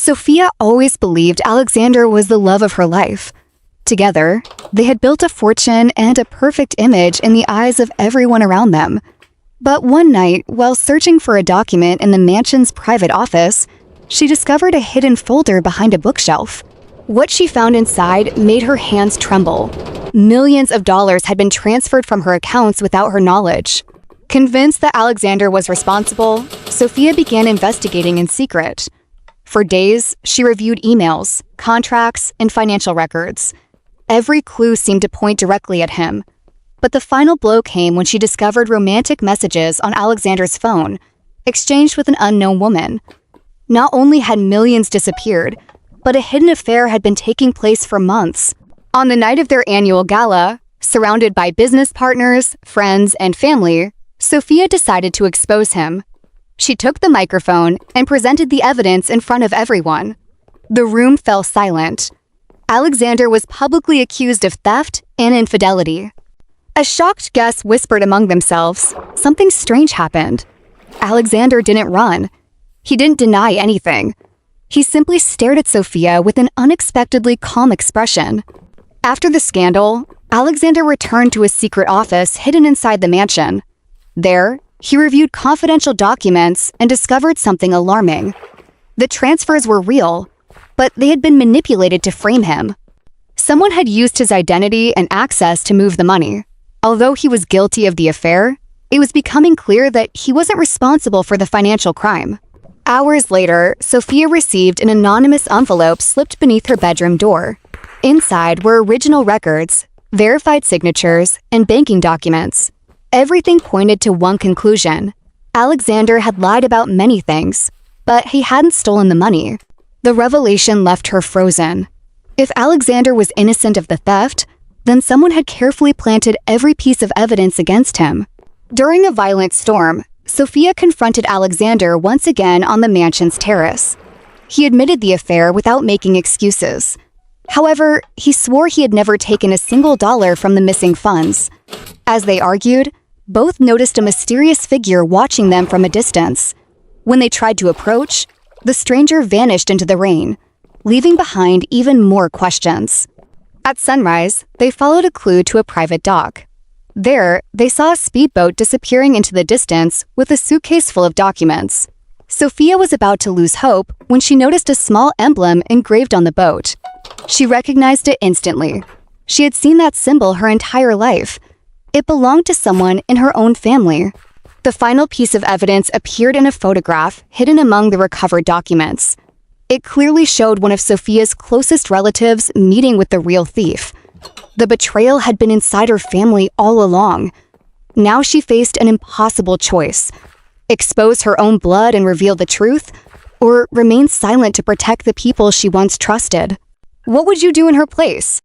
Sophia always believed Alexander was the love of her life. Together, they had built a fortune and a perfect image in the eyes of everyone around them. But one night, while searching for a document in the mansion's private office, she discovered a hidden folder behind a bookshelf. What she found inside made her hands tremble. Millions of dollars had been transferred from her accounts without her knowledge. Convinced that Alexander was responsible, Sophia began investigating in secret. For days, she reviewed emails, contracts, and financial records. Every clue seemed to point directly at him. But the final blow came when she discovered romantic messages on Alexander's phone, exchanged with an unknown woman. Not only had millions disappeared, but a hidden affair had been taking place for months. On the night of their annual gala, surrounded by business partners, friends, and family, Sophia decided to expose him. She took the microphone and presented the evidence in front of everyone. The room fell silent. Alexander was publicly accused of theft and infidelity. A shocked guests whispered among themselves, something strange happened. Alexander didn't run. He didn't deny anything. He simply stared at Sophia with an unexpectedly calm expression. After the scandal, Alexander returned to his secret office hidden inside the mansion. There, he reviewed confidential documents and discovered something alarming. The transfers were real, but they had been manipulated to frame him. Someone had used his identity and access to move the money. Although he was guilty of the affair, it was becoming clear that he wasn't responsible for the financial crime. Hours later, Sophia received an anonymous envelope slipped beneath her bedroom door. Inside were original records, verified signatures, and banking documents. Everything pointed to one conclusion. Alexander had lied about many things, but he hadn't stolen the money. The revelation left her frozen. If Alexander was innocent of the theft, then someone had carefully planted every piece of evidence against him. During a violent storm, Sophia confronted Alexander once again on the mansion's terrace. He admitted the affair without making excuses. However, he swore he had never taken a single dollar from the missing funds. As they argued, both noticed a mysterious figure watching them from a distance. When they tried to approach, the stranger vanished into the rain, leaving behind even more questions. At sunrise, they followed a clue to a private dock. There, they saw a speedboat disappearing into the distance with a suitcase full of documents. Sophia was about to lose hope when she noticed a small emblem engraved on the boat. She recognized it instantly. She had seen that symbol her entire life. It belonged to someone in her own family. The final piece of evidence appeared in a photograph hidden among the recovered documents. It clearly showed one of Sophia's closest relatives meeting with the real thief. The betrayal had been inside her family all along. Now she faced an impossible choice: expose her own blood and reveal the truth, or remain silent to protect the people she once trusted. What would you do in her place?